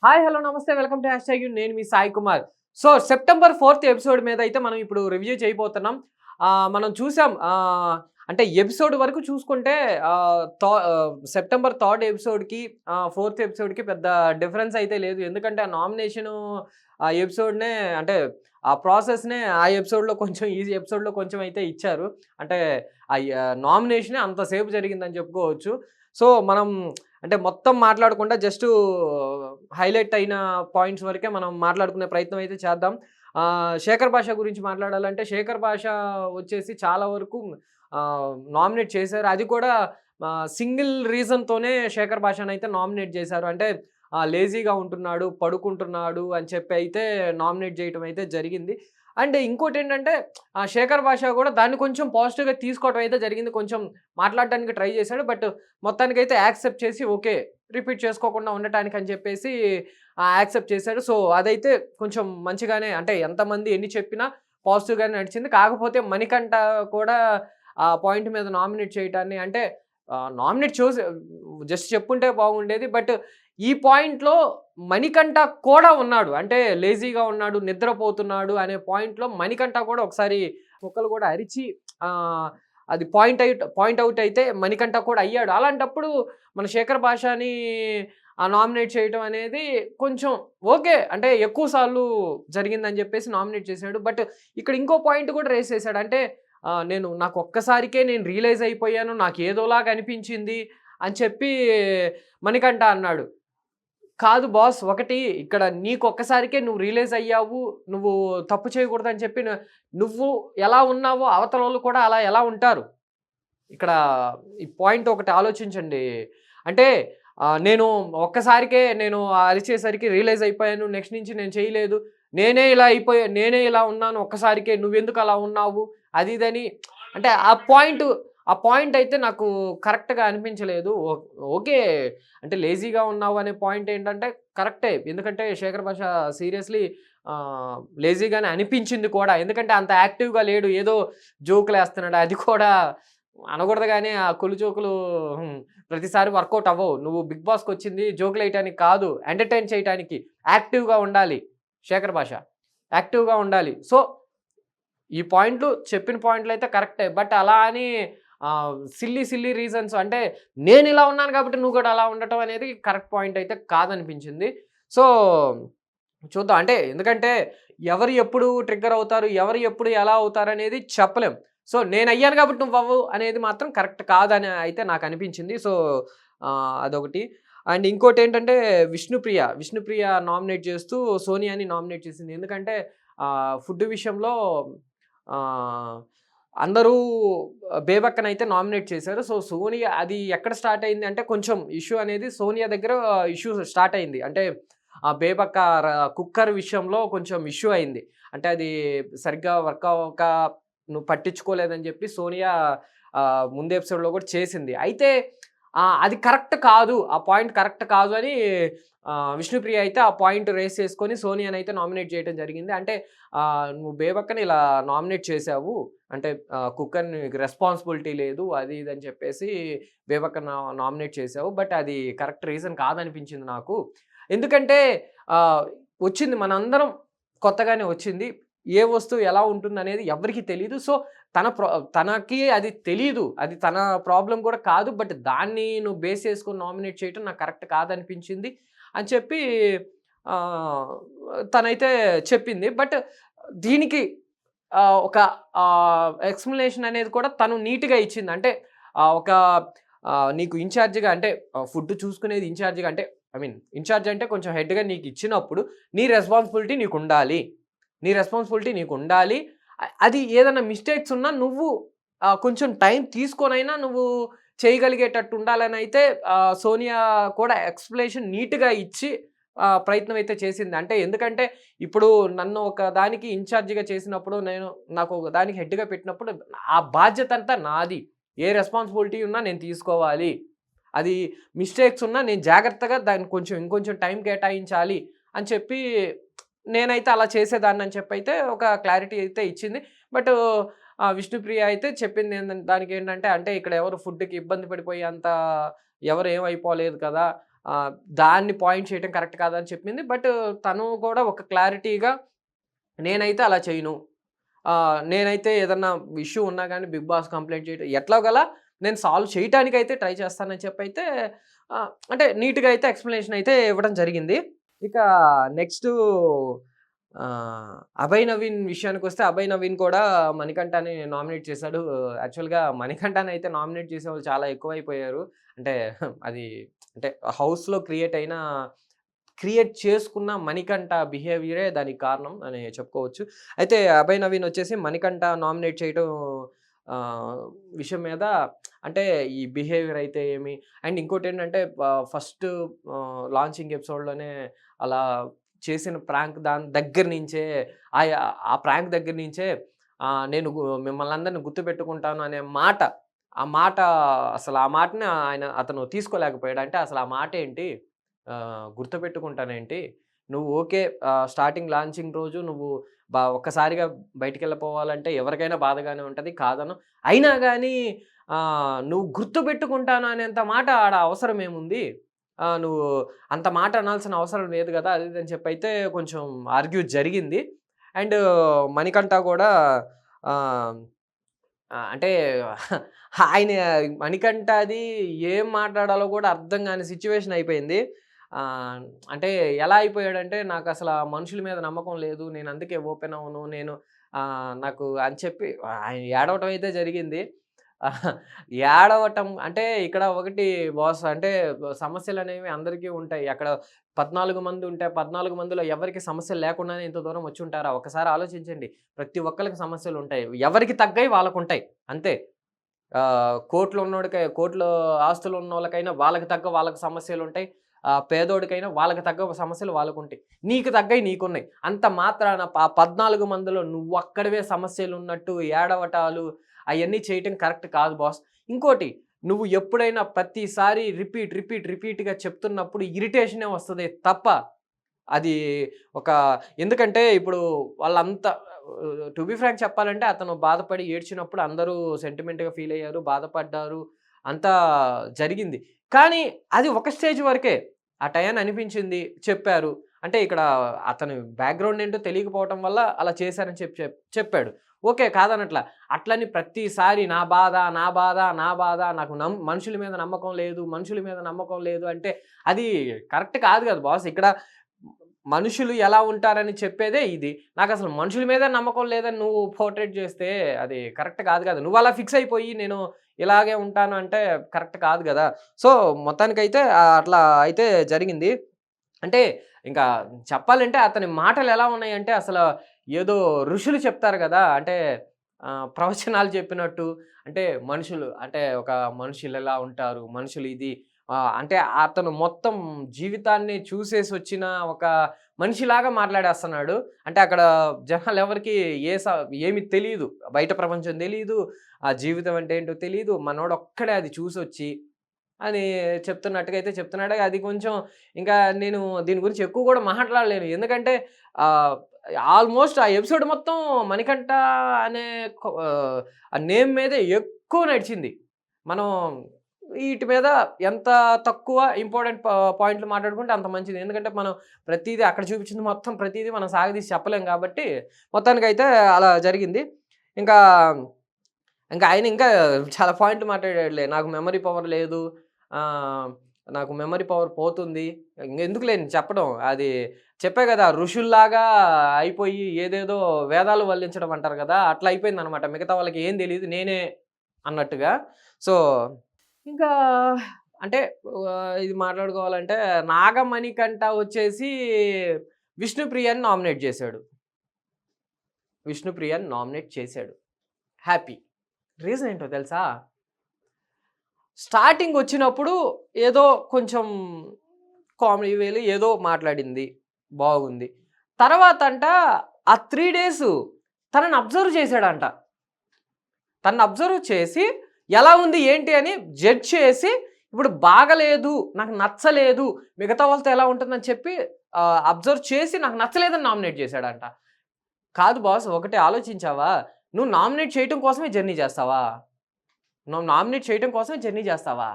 Hi hello నమస్తే welcome to hash నేను మీ Sai Kumar. So September 4th episode మీద అయితే మనం ఇప్పుడు రివ్యూ చేయబోతున్నాం. మనం చూసాం అంటే ఎపిసోడ్ వరకు చూసుకుంటే సెప్టెంబర్ 3rd ఎపిసోడ్‌కి 4th ఎపిసోడ్‌కి పెద్ద డిఫరెన్స్ అయితే లేదు. ఎందుకంటే ఆ నామినేషను ఎపిసోడ్‌నే అంటే ఆ ప్రాసెస్‌నే ఆ ఎపిసోడ్‌లో కొంచెం ఈ ఎపిసోడ్‌లో కొంచెం అయితే ఇచ్చారు. అంటే నామినేషనే అంతసేపు జరిగిందని చెప్పుకోవచ్చు. సో మనం అంటే మొత్తం మాట్లాడకుండా జస్టు హైలైట్ అయిన పాయింట్స్ వరకే మనం మాట్లాడుకునే ప్రయత్నం అయితే చేద్దాం. శేఖర్ భాష గురించి మాట్లాడాలంటే, శేఖర్ భాష వచ్చేసి చాలా వరకు నామినేట్ చేశారు. అది కూడా సింగిల్ రీజన్‌తోనే శేఖర్ భాషనైతే నామినేట్ చేశారు. అంటే లేజీగా ఉంటున్నాడు, పడుకుంటున్నాడు అని చెప్పి అయితే నామినేట్ చేయటం అయితే జరిగింది. అండ్ ఇంకోటేంటంటే శేఖర్ భాష గూడా దాన్ని కొంచెం పాజిటివ్‌గా తీసుకోవడం అయితే జరిగింది. కొంచెం మాట్లాడడానికి ట్రై చేశాడు. బట్ మొత్తానికైతే యాక్సెప్ట్ చేసి ఓకే. రిపీట్ చేసుకోకుండా ఉండటానికి అని చెప్పేసి యాక్సెప్ట్ చేశాడు. సో, అదైతే కొంచెం మంచిగానే అంటే ఎంతమంది ఎన్ని చెప్పినా పాజిటివ్‌గానే నడిచింది. కాకపోతే మణికంఠ కూడా ఆ పాయింట్ మీద నామినేట్ చేయటాన్ని అంటే నామినేట్ జస్ట్ చెప్పుంటే బాగుండేది. బట్ ఈ పాయింట్‌లో మణికంఠ కూడా ఉన్నాడు. అంటే లేజీగా ఉన్నాడు, నిద్రపోతున్నాడు అనే పాయింట్‌లో మణికంఠ కూడా ఒకసారి కుక్కలు కూడా అరిచి అది పాయింట్ ఔట్ అయితే మణికంఠ కూడా అయ్యాడు. అలాంటప్పుడు మన శేఖర్ భాషని నామినేట్ చేయటం అనేది కొంచెం ఓకే. అంటే ఎక్కువ సార్లు జరిగిందని జెప్పేసి నామినేట్ చేసాడు. బట్ ఇక్కడ ఇంకో పాయింట్ కూడా రైజ్ చేసాడు. అంటే నాకు ఒక్కసారికే నేను రియలైజ్ అయిపోయాను. నాకేదోలాగా అనిపించింది అని చెప్పి మణికంఠ అన్నాడు. కాదు బాస్. ఒకటి ఇక్కడ నీకొక్కసారికే నువ్వు రియలైజ్ అయ్యావు. నువ్వు తప్పు చేయకూడదని చెప్పి నువ్వు ఎలా ఉన్నావో అవతలోళ్ళు కూడా అలా ఎలా ఉంటారు? ఇక్కడ ఈ పాయింట్ ఒకటి ఆలోచించండి. అంటే నేను ఒక్కసారికే అరిచేసరికి రియలైజ్ అయిపోయాను. నెక్స్ట్ నుంచి నేను చేయలేదు. నేనే ఇలా ఉన్నాను ఒక్కసారికే నువ్వెందుకు అలా ఉన్నావు? అది ఇదని అంటే ఆ పాయింట్ అయితే నాకు కరెక్ట్‌గా అనిపించలేదు. ఓకే. అంటే లేజీగా ఉన్నావు అనే పాయింట్ ఏంటంటే కరెక్టే. ఎందుకంటే శేఖర్ భాష సీరియస్‌లీ లేజీగానే అనిపించింది కూడా. ఎందుకంటే అంత యాక్టివ్‌గా లేడు. ఏదో జోకులేస్తున్నాడు. అది కూడా అనకూడదు గానీ ఆ కుళ్ళు జోకులు ప్రతిసారి వర్కౌట్ అవ్వవు. నువ్వు 'బిగ్ బాస్'కొచ్చింది జోకులేయటానికి కాదు, ఎంటర్‌టైన్ చేయటానికి. యాక్టివ్‌గా ఉండాలి శేఖర్ భాష. యాక్టివ్‌గా ఉండాలి. సో, ఈ చెప్పిన పాయింట్‌లయితే కరెక్టే. బట్ అలా అని సిల్లీ రీజన్స్ అంటే నేనిలా ఉన్నాను కాబట్టి నువ్వు కూడా అలా ఉండటం అనేది కరెక్ట్ పాయింట్ అయితే కాదనిపించింది. సో, చూద్దాం. అంటే ఎందుకంటే ఎవరు ఎప్పుడు ట్రిగ్గర్ అవుతారు, ఎవరు ఎప్పుడు ఎలా అవుతారనేది చెప్పలేం. సో, నేనయ్యాను కాబట్టి నువ్వవ్వవు అనేది మాత్రం కరెక్ట్ కాదని అయితే నాకనిపించింది. సో, అదొకటి. అండ్ ఇంకోటేంటంటే విష్ణుప్రియ నామినేట్ చేస్తూ సోనియాని నామినేట్ చేసింది. ఎందుకంటే ఫుడ్ విషయంలో ఆహ్, అందరూ బేబక్కనైతే నామినేట్ చేశారు. సో, సోనియా అది ఎక్కడ స్టార్ట్ అయింది అంటే కొంచెం ఇష్యూ అనేది సోనియా దగ్గర ఇష్యూ స్టార్ట్ అయింది. అంటే ఆ బేబక్క కుక్కర్ విషయంలో కొంచెం ఇష్యూ అయింది. అంటే అది సరిగ్గా వర్క్ అవ్వక నువ్వు పట్టించుకోలేదని చెప్పి సోనియా ముందు ఎపిసోడ్‌లో కూడా చేసింది. అయితే అది కరెక్ట్ కాదు. ఆ పాయింట్ కరెక్ట్ కాదు అని విష్ణుప్రియ అయితే ఆ పాయింట్ రైజ్ చేసుకొని సోనియానైతే నామినేట్ చేయడం జరిగింది. అంటే నువ్వు బేబక్కని ఇలా నామినేట్ చేశావు. అంటే కుక్కర్‌ని నీకు రెస్పాన్సిబిలిటీ లేదు. అది ఇది అని చెప్పేసి బేబక్కని నామినేట్ చేశావు. బట్ అది కరెక్ట్ రీజన్ కాదనిపించింది నాకు. ఎందుకంటే ఆహ్, వచ్చింది మనందరం కొత్తగానే వచ్చింది. ఏ వస్తువు ఎలా ఉంటుందనేది ఎవ్వరికీ తెలీదు. సో, తనకి అది తెలీదు. అది తన ప్రాబ్లమ్ కూడా కాదు. బట్ దాన్ని నువ్వు బేస్ చేసుకొని నామినేట్ చేయటం నాకు కరెక్ట్ కాదనిపించింది అని చెప్పి ఆహ్, తనైతే చెప్పింది. బట్ దీనికి ఒక ఎక్స్‌ప్లనేషన్ అనేది కూడా తను నీట్‌గా ఇచ్చింది. అంటే ఒక నీకు ఇన్‌చార్జ్‌గా అంటే ఫుడ్ చూసుకునేది ఇన్‌చార్జ్‌గా అంటే ఐ మీన్ ఇన్‌చార్జ్ అంటే కొంచెం హెడ్‌గా నీకిచ్చినప్పుడు నీ రెస్పాన్సిబిలిటీ నీకుండాలి. నీ రెస్పాన్సిబిలిటీ నీకుండాలి. అది ఏదైనా మిస్టేక్స్ ఉన్నా నువ్వు కొంచెం టైం తీసుకొనైనా నువ్వు చేయగలిగేటట్టు ఉండాలనైతే సోనియా కూడా ఎక్స్‌ప్లనేషన్ నీట్‌గా ఇచ్చి ప్రయత్నం అయితే చేసింది. అంటే ఎందుకంటే ఇప్పుడు నన్ను ఒక దానికి ఇన్‌చార్జ్‌గా చేసినప్పుడు నాకు ఒక దానికి హెడ్‌గా పెట్టినప్పుడు ఆ బాధ్యతంతా నాది. ఏ రెస్పాన్సిబిలిటీ ఉన్నా నేను తీసుకోవాలి. అది మిస్టేక్స్ ఉన్నా నేను జాగ్రత్తగా దాన్ని ఇంకొంచెం టైం కేటాయించాలి అని చెప్పి నేనైతే అలా చేసేదాన్నని చెప్పైతే ఒక క్లారిటీ అయితే ఇచ్చింది. బట్ విష్ణుప్రియ అయితే చెప్పింది దానికేంటంటే, అంటే ఇక్కడ ఎవరు ఫుడ్‌కి ఇబ్బంది పడిపోయేంత ఎవరు ఏమైపోలేదు కదా! దాన్ని పాయింట్ చేయడం కరెక్ట్ కాదని చెప్పింది. బట్ తను కూడా ఒక క్లారిటీగా నేనైతే అలా చేయను. నేనైతే ఏదన్నా ఇష్యూ ఉన్నా గానీ బిగ్ బాస్ కంప్లెయింట్ చేయడం ఎట్లాగోలా నేను సాల్వ్ చేయటానికైతే ట్రై చేస్తానని చెప్పైతే అంటే నీట్‌గా అయితే ఎక్స్‌ప్లనేషన్ అయితే ఇవ్వడం జరిగింది. ఇక నెక్స్టు అభయ్ నవీన్ విషయానికొస్తే అభయ్ నవీన్ కూడా మణికంఠని నామినేట్ చేశాడు. యాక్చువల్‌గా మణికంఠని అయితే నామినేట్ చేసేవాళ్ళు చాలా ఎక్కువైపోయారు. అంటే అది అంటే హౌస్‌లో క్రియేట్ చేసుకున్న మణికంఠ బిహేవియరే దానికి కారణం అని చెప్పుకోవచ్చు. అయితే అభయ్ నవీన్ వచ్చేసి మణికంఠ నామినేట్ చేయడం విషయం మీద అంటే ఈ బిహేవియర్ అయితే ఏమి అండ్ ఇంకోటేంటంటే ఫస్ట్ లాంచింగ్ ఎపిసోడ్‌లోనే అలా చేసిన ప్రాంక్ దాని దగ్గర నుంచే ఆ ప్రాంక్ దగ్గర నుంచే నేను మిమ్మల్ని అందరిని గుర్తుపెట్టుకుంటాను అనే మాట, ఆ మాట అసలు ఆ మాటని అతను తీసుకోలేకపోయాడు. అంటే అసలు ఆ మాట ఏంటి? గుర్తుపెట్టుకుంటానేంటి? నువ్వు ఓకే. స్టార్టింగ్ లాంచింగ్ రోజు నువ్వు ఒక్కసారిగా బయటికెళ్ళిపోవాలంటే ఎవరికైనా బాధగానే ఉంటది. కాదను. అయినా గానీ నువ్వు గుర్తుపెట్టుకుంటాను అనేంత మాట ఆడ అవసరమేముంది? నువ్వు అంత మాట అనాల్సిన అవసరం లేదు గదా! అది ఇది అని చెప్పైతే కొంచెం ఆర్గ్యూ జరిగింది. అండ్ మణికంఠ గూడా ఆహ్, అంటే ఆయన మణికంఠది ఏం మాట్లాడాలో గూడా అర్థం గాని సిట్యుయేషన్ అయిపోయింది. ఆహ్, అంటే ఎలా అయిపోయాడంటే నాకసల మనుషుల మీద నమ్మకం లేదు. నేను అందుకే ఓపెన్ అవ్వను. నేను నాకు అని చెప్పి ఆయన ఏడవటం అయితే జరిగింది. ఏడవటం అంటే ఇక్కడ ఒకటి బాస్ అంటే సమస్యలనేవి అందరికీ ఉంటాయి. అక్కడ 14 మంది ఉంటే 14 మందిలో ఎవరికీ సమస్యలు లేకుండానే ఇంత దూరం వచ్చుంటారా? ఒక్కసారి ఆలోచించండి. ప్రతి ఒక్కళ్ళకి సమస్యలుంటాయి. ఎవరికి తగ్గయి వాళ్ళకుంటాయి. అంతే. కోట్ల ఆస్తులున్నోళ్ళకైనా వాళ్ళకి తగ్గ వాళ్ళకి సమస్యలుంటాయి. పేదోడికైనా వాళ్ళకి తగ్గ సమస్యలు వాళ్ళకుంటాయి. నీకు తగ్గయి నీకున్నాయి. అంత మాత్రాన 14 మందిలో నువ్వొక్కడివే సమస్యలున్నట్టు ఏడవటాలు అయన్నీ చేయటం కరెక్ట్ కాదు బాస్. ఇంకోటి నువ్వు ఎప్పుడైనా ప్రతిసారి రిపీట్‌గా చెప్తున్నప్పుడు ఇరిటేషనే వస్తదే తప్ప అది ఒక ఎందుకంటే ఇప్పుడు వాళ్ళంతా టు బీ ఫ్రాంక్ చెప్పాలంటే అతను బాధపడి ఏడ్చినప్పుడు అందరూ సెంటిమెంట్‌గా ఫీల్ అయ్యారు, బాధపడ్డారు. అంతా జరిగింది. కానీ అది ఒక స్టేజ్ వరకే. ఆ టయాన్ని అనిపించింది, చెప్పారు. అంటే ఇక్కడ అతని బ్యాక్‌గ్రౌండ్ ఏంటో తెలియకపోవటం వల్ల అలా చేశారని చెప్పాడు. ఓకే. కాదనట్లా. అట్లని ప్రతిసారి నా బాధ నాకు మనుషుల మీద నమ్మకం లేదు అంటే అది కరెక్ట్ కాదు కదా బాస్. ఇక్కడ మనుషులు ఎలా ఉంటారని చెప్పేదే ఇది. నాకసలు మనుషుల మీదే నమ్మకం లేదని నువ్వు పోర్ట్రేట్ చేస్తే అది కరెక్ట్ కాదు కదా! నువ్వలా ఫిక్స్ అయిపోయి నేను ఇలాగే ఉంటాను అంటే కరెక్ట్ కాదు గదా! సో, మొత్తానికైతే అట్లా అయితే జరిగింది. అంటే ఇంకా చెప్పాలంటే అతని మాటలెలా ఉన్నాయంటే అసలు ఏదో ఋషులు చెప్తారు గదా! అంటే ప్రవచనాలు చెప్పినట్టు అంటే ఒక మనుషులెలా ఉంటారు, మనుషులు ఇది అంటే అతను మొత్తం జీవితాన్ని చూసేసొచ్చిన ఒక మనిషిలాగా మాట్లాడేస్తన్నాడు. అంటే అక్కడ జనాలెవరికీ ఏ స ఏమి తెలీదు. బయట ప్రపంచం తెలీదు. ఆ జీవితం అంటే ఏంటో తెలీదు. మనోడొక్కడే అది చూసొచ్చి అని చెప్తున్నట్టుగా అయితే చెప్తున్నాడు. అది కొంచెం ఇంకా నేను దీని గురించి ఎక్కువ గూడా మాట్లాడలేను. ఎందుకంటే ఆహ్, ఆల్‌మోస్ట్ ఆ ఎపిసోడ్ మొత్తం మణికంఠ అనే ఆ నేమ్ మీదే ఎక్కువ నడిచింది. మనం ఈటి మీద ఎంత తక్కువ ఇంపార్టెంట్ పాయింట్లు మాట్లాడుకుంటే అంత మంచిది. ఎందుకంటే మనం ప్రతీదీ అక్కడ చూపించింది మొత్తం ప్రతీదీ మనం సాగదీసి చెప్పలేం కాబట్టి మొత్తానికైతే అలా జరిగింది. ఇంకా ఆయన ఇంకా చాలా పాయింట్లు మాట్లాడాడులే. నాకు మెమరీ పవర్ లేదు. ఆహ్, నాకు మెమరీ పవర్ పోతుంది. ఇంకెందుకులే చెప్పడం. అది చెప్పా గదా! ఋషుల్లాగా అయిపోయి ఏదేదో వేదాలు వల్లించడం అంటారు గదా! అట్లా అయిపోయిందనమాట. మిగతా వాళ్ళకి ఏం తెలీదు నేనే అన్నట్టుగా. సో, ఇంకా అంటే ఇది మాట్లాడుకోవాలంటే నాగమణికంఠ వచ్చేసి విష్ణుప్రియని నామినేట్ చేశాడు. విష్ణుప్రియని నామినేట్ చేశాడు. హ్యాపీ. రీజన్ ఏంటో తెలుసా? స్టార్టింగ్ వచ్చినప్పుడు ఏదో కొంచెం కామెడీ వేలో ఏదో మాట్లాడింది. బాగుంది. తర్వాతంట ఆ 3 డేసు తనని అబ్జర్వ్ చేశాడంట. తనని అబ్జర్వ్ చేసి ఎలా ఉంది ఏంటి అని జడ్జ్ చేసి ఇప్పుడు బాగలేదు, నాకు నచ్చలేదు, మిగతా వాళ్ళతో ఎలా ఉంటుందని చెప్పి అబ్జర్వ్ చేసి నాకు నచ్చలేదని నామినేట్ చేశాడంట. కాదు బాస్ ఒకటి ఆలోచించావా? నువ్వు నామినేట్ చేయటం కోసమే జర్నీ చేస్తావా? నువ్వు నామినేట్ చేయటం కోసమే జర్నీ చేస్తావా?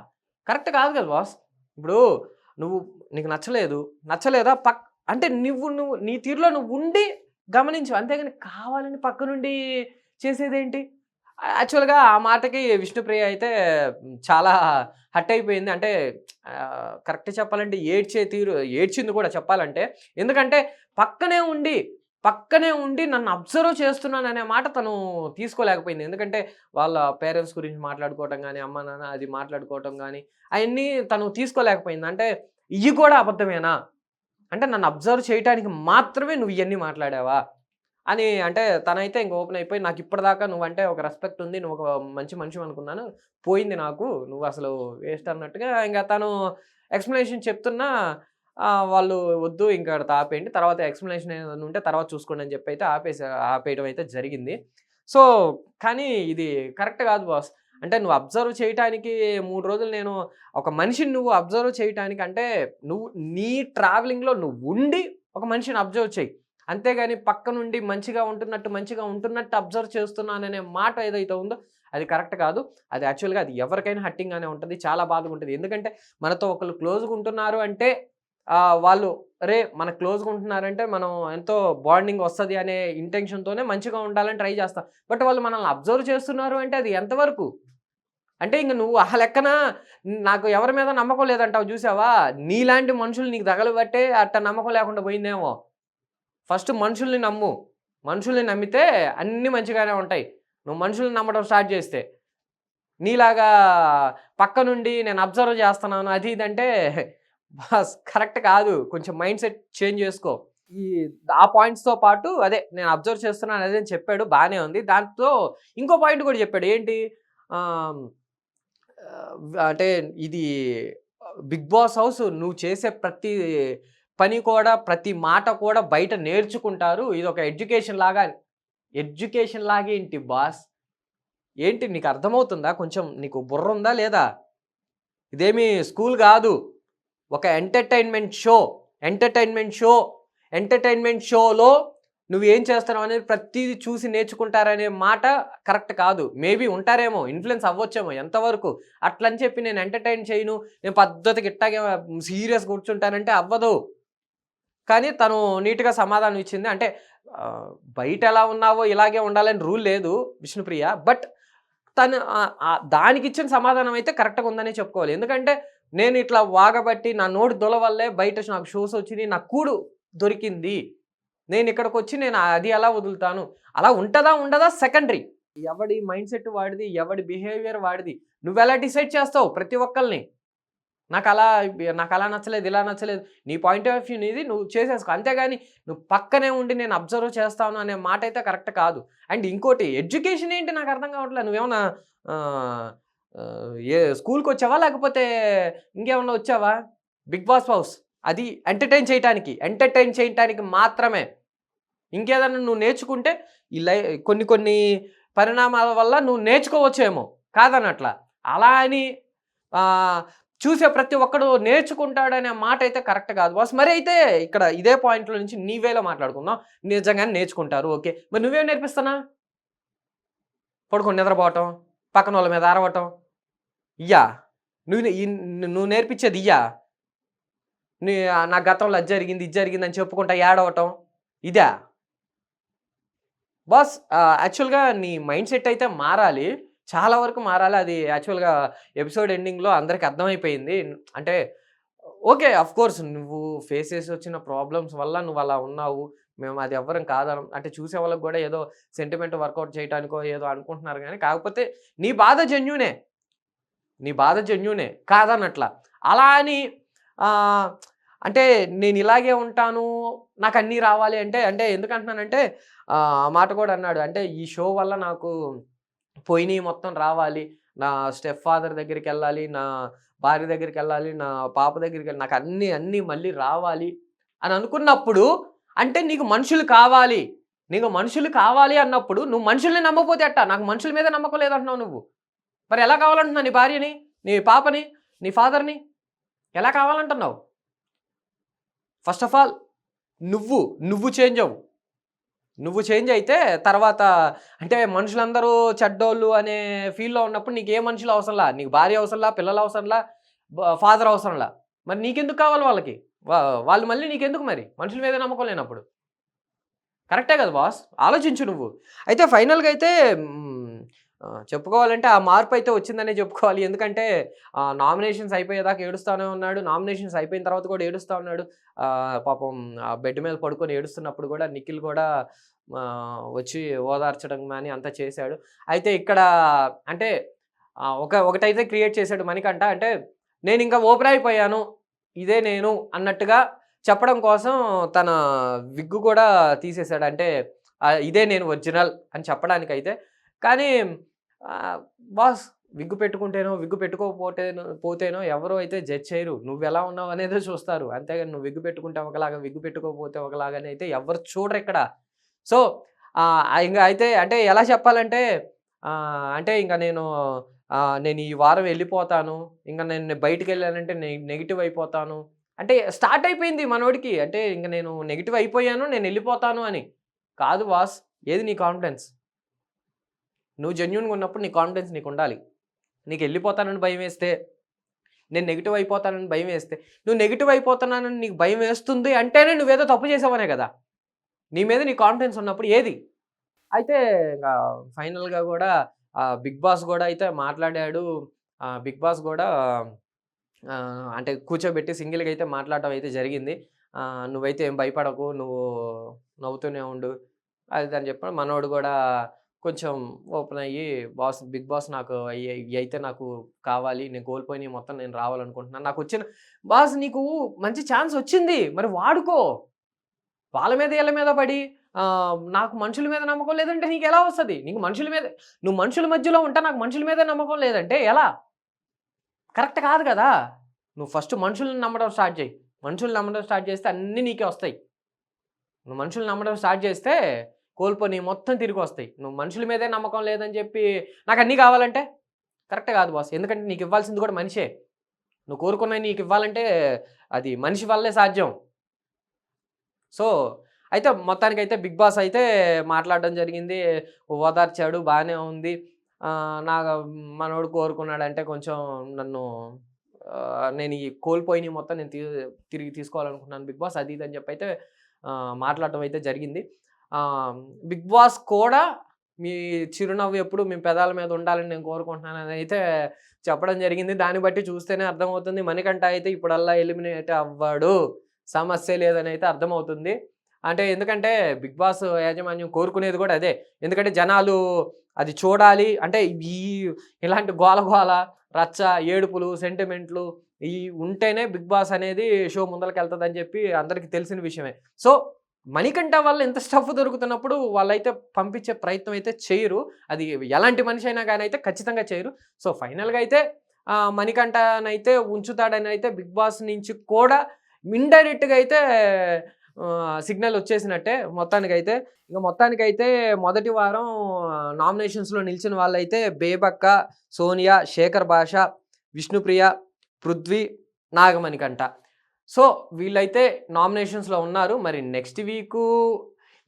కరెక్ట్ కాదు కదా బాస్. ఇప్పుడు నువ్వు నీకు నచ్చలేదా అంటే నువ్వు నీ తీరులో నువ్వు ఉండి గమనించు. అంతేగాని కావాలని పక్క నుండి చేసేదేంటి? యాక్చువల్‌గా ఆ మాటకి విష్ణుప్రియ అయితే చాలా హర్ట్ అయిపోయింది. అంటే కరెక్ట్ చెప్పాలంటే ఏడ్చింది కూడా చెప్పాలంటే. ఎందుకంటే పక్కనే ఉండి, నన్ను అబ్జర్వ్ చేస్తున్నాననే మాట తను తీసుకోలేకపోయింది. ఎందుకంటే వాళ్ళ పేరెంట్స్ గురించి మాట్లాడుకోవటం గానీ, అమ్మ, నాన్న అది మాట్లాడుకోవటం గానీ, అయన్నీ తను తీసుకోలేకపోయింది. అంటే ఇయి కూడా అబద్ధమేనా? అంటే నన్ను అబ్జర్వ్ చేయటానికి మాత్రమే నువ్వు ఇయన్నీ మాట్లాడావా? అని అంటే తనైతే ఇంక ఓపెన్ అయిపోయి నాకిప్పటిదాకా నువ్వంటే ఒక రెస్పెక్ట్ ఉంది. నువ్వు ఒక మంచి మనిషివనుకున్నాను. పోయింది నాకు. నువ్వసలు వేస్ట్ అన్నట్టుగా ఇంక తను ఎక్స్‌ప్లనేషన్ చెప్తున్నా వాళ్ళు వద్దు ఇంక ఆడితో ఆపేయండి. తర్వాత ఎక్స్‌ప్లనేషన్ ఏదైనా ఉంటే తర్వాత చూసుకోండి అని చెప్పైతే ఆపేయడం అయితే జరిగింది. సో, కానీ ఇది కరెక్ట్ కాదు బాస్. అంటే నువ్వు అబ్జర్వ్ చేయటానికి 3 రోజులు నేను ఒక మనిషిని నువ్వు అబ్జర్వ్ చేయటానికి అంటే నువ్వు నీ ట్రావెలింగ్‌లో నువ్వుండి ఒక మనిషిని అబ్జర్వ్ చెయి. అంతేగాని పక్క నుండి మంచిగా ఉంటున్నట్టు అబ్జర్వ్ చేస్తున్నాననే మాట ఏదైతే ఉందో అది కరెక్ట్ కాదు. అది యాక్చువల్‌గా అది ఎవరికైనా హర్టింగ్‌గానే ఉంటది. చాలా బాధగా ఉంటది. ఎందుకంటే మనతో ఒకళ్ళు క్లోజ్‌గా ఉంటున్నారు అంటే వాళ్ళు మన క్లోజ్‌గా ఉంటున్నారంటే మనం ఎంతో బాండింగ్ వస్తది అనే ఇంటెన్షన్‌తోనే మంచిగా ఉండాలని ట్రై చేస్తాం. బట్ వాళ్ళు మనల్ని అబ్జర్వ్ చేస్తున్నారు అంటే అది ఎంతవరకు? అంటే ఇంక నువ్వు ఆ లెక్కన నాకు ఎవరి మీద నమ్మకం లేదంటావు చూసావా? నీలాంటి మనుషులు నీకు తగలబట్టే అట్ట నమ్మకం లేకుండా పోయిందేమో. ఫస్ట్ మనుషుల్ని నమ్ము. మనుషుల్ని నమ్మితే అన్నీ మంచిగానే ఉంటాయి. నువ్వు మనుషుల్ని నమ్మడం స్టార్ట్ చేస్తే. నీలాగా పక్క నుండి నేను అబ్జర్వ్ చేస్తున్నాను అది ఇది అంటే బాస్ కరెక్ట్ కాదు. కొంచెం మైండ్ సెట్ చేంజ్ చేసుకో. ఈ ఆ పాయింట్స్‌తో పాటు అదే నేను అబ్జర్వ్ చేస్తున్నాను అదే అని చెప్పాడు బానే ఉంది. దాంతో ఇంకో పాయింట్ కూడా చెప్పాడు. ఏంటి? ఆహ్, అంటే ఇది 'బిగ్ బాస్ హౌస్' నువ్వు చేసే ప్రతి పని కూడా, ప్రతి మాట కూడా బయట నేర్చుకుంటారు. ఇదొక ఎడ్యుకేషన్ లాగేంటి బాస్? ఏంటి నీకు అర్థమవుతుందా? కొంచెం నీకు బుర్రుందా లేదా? ఇదేమి స్కూల్ గాదు. ఒక ఎంటర్‌టైన్‌మెంట్ షోలో నువ్వేం చేస్తున్నావు అనేది ప్రతీది చూసి నేర్చుకుంటారనే మాట కరెక్ట్ కాదు. మేబీ ఉంటారేమో, ఇన్‌ఫ్లుయెన్స్ అవ్వచ్చేమో ఎంతవరకు. అట్లని చెప్పి నేను ఎంటర్‌టైన్ చేయను, నేను పద్ధతిగా ఇట్టాగే సీరియస్‌గా కూర్చుంటానంటే అవ్వదు. కానీ తను నీట్‌గా సమాధానం ఇచ్చింది. అంటే బయట ఎలా ఉన్నావో ఇలాగే ఉండాలని రూల్ లేదు విష్ణుప్రియ. బట్ తను దానికిచ్చిన సమాధానం అయితే కరెక్ట్‌గా ఉందనే చెప్పుకోవాలి. ఎందుకంటే నేను ఇట్లా వాగబట్టి నా నోటి దొల వల్లే బయట నాకు షోస్ వచ్చినియి. నాకు కూడు దొరికింది. నేనిక్కడికొచ్చి నేను అది ఎలా వదులుతాను? అలా ఉంటదా? ఉండదా? సెకండరీ. ఎవడి మైండ్‌సెట్ వాడిది. ఎవడి బిహేవియర్ వాడిది. నువ్వెలా డిసైడ్ చేస్తావు ప్రతి ఒక్కళ్ళని? నాకలా నచ్చలేదు, ఇలా నచ్చలేదు. నీ పాయింట్ ఆఫ్ వ్యూ నీది నువ్వు చేసేసుకో. అంతేగాని నువ్వు పక్కనే ఉండి నేను అబ్జర్వ్ చేస్తాను అనే మాట అయితే కరెక్ట్ కాదు. అండ్ ఇంకోటి ఎడ్యుకేషన్ ఏంటి నాకు అర్థం కావట్లేదు. నువ్వేమన్నా ఆహ్, స్కూల్‌కొచ్చావా? లేకపోతే ఇంకేమన్నా వచ్చావా? 'బిగ్ బాస్ హౌస్' అది ఎంటర్‌టైన్ చేయటానికి మాత్రమే. ఇంకేదన్నా నువ్వు నేర్చుకుంటే ఈ కొన్ని కొన్ని పరిణామాల వల్ల నువ్వు నేర్చుకోవచ్చేమో కాదనట్లా. అలా అని ఆహ్, చూసే ప్రతి ఒక్కడు నేర్చుకుంటాడనే మాట అయితే కరెక్ట్ కాదు బాస్. మరి అయితే ఇక్కడ ఇదే పాయింట్‌లో నుంచి నీ వేలో మాట్లాడుకుందాం. నిజంగానే నేర్చుకుంటారు ఓకే. మరి నువ్వేం నేర్పిస్తున్నావు? పడుకొని నిద్రపోవటం, పక్కనోళ్ళ మీద అరవటం ఇయ్యా? నువ్వు నేర్పించేది ఇయ్యా? నా గతంలో అది జరిగింది, ఇది జరిగిందని చెప్పుకుంటా ఏడవటం ఇదా? బాస్ యాక్చువల్‌గా నీ మైండ్ సెట్ అయితే మారాలి. చాలా వరకు మారాలి. అది యాక్చువల్‌గా ఎపిసోడ్ ఎండింగ్‌లో అందరికి అర్థమైపోయింది. అంటే ఓకే. ఆఫ్‌కోర్స్ నువ్వు ఫేస్ చేసి వచ్చిన ప్రాబ్లమ్స్ వల్ల నువ్వలా ఉన్నావు. మేము అది ఎవ్వరం కాదనం. అంటే చూసే వాళ్ళకి గూడా ఏదో సెంటిమెంట్ వర్కౌట్ చేయటానికో ఏదో అనుకుంటున్నారు గానీ, కాకపోతే నీ బాధ జెన్యూనే. కాదనట్లా. అలా అని ఆహ్, అంటే నేనిలాగే ఉంటాను, నాకన్నీ రావాలి అంటే ఎందుకంటున్నానంటే ఆ మాట కూడా అన్నాడు. అంటే ఈ షో వల్ల నాకు పోయినయి మొత్తం రావాలి. నా స్టెప్ ఫాదర్ దగ్గరికెళ్ళాలి, నా భార్య దగ్గరికెళ్ళాలి, నా పాప దగ్గరికెళ్ళి నాకు అన్నీ మళ్ళీ రావాలి అని అనుకున్నప్పుడు అంటే నీకు మనుషులు కావాలి. నీకు మనుషులు కావాలి అన్నప్పుడు నువ్వు మనుషుల్ని నమ్మకపోతే ఎట్టా? నాకు మనుషుల మీద నమ్మకం లేదంటున్నావు నువ్వు. మరి ఎలా కావాలంటున్నావు నీ భార్యని, నీ పాపని, నీ ఫాదర్‌ని? ఎలా కావాలంటున్నావు? ఫస్ట్ ఆఫ్ ఆల్ నువ్వు చేంజ్ అవ్వు. నువ్వు చేంజ్ అయితే తర్వాత అంటే మనుషులందరూ చెడ్డోళ్ళు అనే ఫీల్‌లో ఉన్నప్పుడు నీకు ఏ మనుషులు అవసరంలా. నీకు భార్య అవసరంలా, పిల్లలు అవసరంలా, ఫాదర్ అవసరంలా. మరి నీకెందుకు కావాలి వాళ్ళకి? వాళ్ళు మళ్ళీ నీకెందుకు మరి? మనుషుల మీద నమ్మకం లేనప్పుడు. కరెక్టే కదా బాస్! ఆలోచించు నువ్వు. అయితే ఫైనల్‌గా అయితే చెప్పుకోవాలంటే ఆ మార్పయితే వచ్చిందనే చెప్పుకోవాలి. ఎందుకంటే నామినేషన్స్ అయిపోయేదాకా ఏడుస్తానే ఉన్నాడు. నామినేషన్స్ అయిపోయిన తర్వాత కూడా ఏడుస్తా ఉన్నాడు. పాపం బెడ్ మీద పడుకొని ఏడుస్తున్నప్పుడు కూడా నిఖిల్ కూడా వచ్చి ఓదార్చడం గాని అంతా చేశాడు. అయితే ఇక్కడ అంటే ఒకటైతే క్రియేట్ చేశాడు మణికంఠ. అంటే నేనింకా ఓపెన్ అయిపోయాను. ఇదే నేను అన్నట్టుగా చెప్పడం కోసం తన విగ్గు కూడా తీసేసాడు. అంటే ఇదే నేను ఒరిజినల్ అని చెప్పడానికైతే. కానీ బాస్ విగ్గు పెట్టుకుంటేనో, విగ్గు పోతేనో ఎవరు అయితే జడ్జ్ చేయరు. నువ్వెలా ఉన్నావు అనేదే చూస్తారు. అంతేగాని నువ్వు విగ్గు పెట్టుకుంటే ఒకలాగా, విగ్గు పెట్టుకోకపోతే ఒకలాగాని అయితే ఎవ్వరు చూడరిక్కడ. సో, ఇంక అయితే అంటే ఎలా చెప్పాలంటే అంటే ఇంక నేను ఈ వారం వెళ్ళిపోతాను. ఇంక నేను బయటికెళ్ళానంటే నెగెటివ్ అయిపోతాను. అంటే స్టార్ట్ అయిపోయింది మనోడికి. అంటే ఇంక నేను నెగెటివ్ అయిపోయాను, నేనెళ్ళిపోతాను అని. కాదు బాస్, ఏది నీ కాన్ఫిడెన్స్? నువ్వు జెన్యూన్‌గా ఉన్నప్పుడు నీ కాన్ఫిడెన్స్ నీకుండాలి. నీకెళ్ళిపోతానని భయమేస్తే, నేను నెగెటివ్ అయిపోతానని భయమేస్తే, నువ్వు నెగెటివ్ అయిపోతున్నానని నీకు భయం వేస్తుంది అంటేనే నువ్వేదో తప్పు చేసావనే కదా! నీ మీద నీ కాన్ఫిడెన్స్ ఉన్నప్పుడు ఏది? అయితే ఇంక ఫైనల్‌గా గూడా బిగ్ బాస్ గూడా అయితే మాట్లాడాడు. బిగ్ బాస్ గూడా అంటే కూర్చోబెట్టి సింగిల్‌గా అయితే మాట్లాడటం అయితే జరిగింది. నువ్వైతే ఏం భయపడకు, నువ్వు నవ్వుతూనే ఉండు. అది ఇది అని చెప్పాడు. మనోడు గూడా కొంచెం ఓపెన్ అయ్యి బిగ్ బాస్ నాకు ఇయైతే నాకు కావాలి. నేను కోల్పోయినయి మొత్తం నేను రావాలనుకుంటున్నాను. బాస్ నీకు మంచి ఛాన్స్ వచ్చింది. మరి వాడుకో. వాళ్ళ మీద ఈళ్ళ మీద పడి నాకు మనుషుల మీద నమ్మకం లేదంటే నీకెలా వస్తది? నీకు మనుషుల మీద నువ్వు మనుషుల మధ్యలో ఉంటా నాకు మనుషుల మీద నమ్మకం లేదంటే ఎలా? కరెక్ట్ కాదు కదా! నువ్వు ఫస్ట్ మనుషుల్ని నమ్మడం స్టార్ట్ చెయ్యి. మనుషుల్ని నమ్మడం స్టార్ట్ చేస్తే అన్నీ నీకే వస్తాయి. నువ్వు మనుషుల్ని నమ్మడం స్టార్ట్ చేస్తే కోల్పోనియి మొత్తం తిరిగొస్తాయి. నువ్వు మనుషుల మీదే నమ్మకం లేదని చెప్పి నాకన్నీ కావాలంటే కరెక్ట్ కాదు బాస్. ఎందుకంటే నీకు ఇవ్వాల్సింది కూడా మనిషే. నువ్వు కోరుకున్నయి నీకు ఇవ్వాలంటే అది మనిషి వల్లే సాధ్యం. సో, అయితే మొత్తానికైతే బిగ్ బాస్ అయితే మాట్లాడడం జరిగింది. ఓదార్చాడు. బానే ఉంది. మనోడు కోరుకున్నాడంటే కొంచెం నన్ను నేను ఈ కోల్పోయినయి మొత్తం నేను తిరిగి తీసుకోవాలనుకుంటున్నాను బిగ్ బాస్ అది ఇది అని చెప్పైతే మాట్లాడటం అయితే జరిగింది. బిగ్ బాస్ కూడా మీ చిరునవ్వు ఎప్పుడు మీ పెదాల మీద ఉండాలని నేను కోరుకుంటున్నానని అయితే చెప్పడం జరిగింది. దాన్ని బట్టి చూస్తేనే అర్థమవుతుంది మణికంఠ అయితే ఇప్పుడల్లా ఎలిమినేట్ అవ్వడు. సమస్య లేదని అయితే అర్థమవుతుంది. అంటే ఎందుకంటే బిగ్ బాస్ యాజమాన్యం కోరుకునేది కూడా అదే. ఎందుకంటే జనాలు అది చూడాలి అంటే ఇలాంటి గోల, రచ్చ, ఏడుపులు, సెంటిమెంట్లు ఉంటేనే బిగ్ బాస్ అనేది షో ముందలకెళ్తదని చెప్పి అందరికీ తెలిసిన విషయమే. సో, మణికంఠ వల్ల ఇంత స్టఫ్ దొరుకుతున్నప్పుడు వాళ్ళైతే పంపించే ప్రయత్నం అయితే చేయరు. అది ఎలాంటి మనిషి అయినా కానీ అయితే ఖచ్చితంగా చేయరు. సో, ఫైనల్‌గా అయితే మణికంఠనైతే ఉంచుతాడని అయితే బిగ్ బాస్ నుంచి కూడా ఇండైరెక్ట్‌గా అయితే సిగ్నల్ వచ్చేసినట్టే మొత్తానికైతే. మొత్తానికైతే మొదటి వారం నామినేషన్స్‌లో నిలిచిన వాళ్ళైతే బేబక్క, సోనియా, శేఖర్ భాష, విష్ణుప్రియ, పృథ్వీ, నాగమణికంఠ. సో, వీళ్ళైతే నామినేషన్స్‌లో ఉన్నారు. మరి నెక్స్ట్ వీకు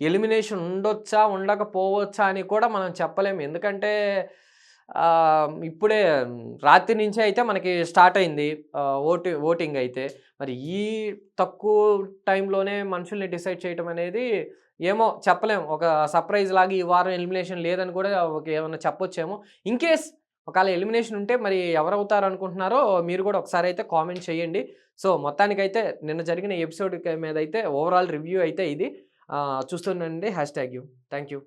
ఎలిమినేషన్ ఉండొచ్చా, ఉండకపోవచ్చా అని కూడా మనం చెప్పలేము. ఎందుకంటే ఇప్పుడే రాత్రి నుంచే అయితే మనకి స్టార్ట్ అయింది ఓటింగ్ అయితే. మరి ఈ తక్కువ టైంలోనే మనుషుల్ని డిసైడ్ చేయటం అనేది ఏమో చెప్పలేం. ఒక సర్ప్రైజ్ లాగా ఈ వారం ఎలిమినేషన్ లేదని కూడా ఏమన్నా చెప్పొచ్చేమో. ఇన్‌కేస్ ఒకవేళ ఎలిమినేషన్ ఉంటే మరి ఎవరవుతారు అనుకుంటున్నారో మీరు కూడా ఒకసారి అయితే కామెంట్ చేయండి. సో, మొత్తానికైతే నిన్న జరిగిన ఎపిసోడ్ మీద అయితే ఓవరాల్ రివ్యూ అయితే ఇది. చూస్తుండండి. #you. Thank you.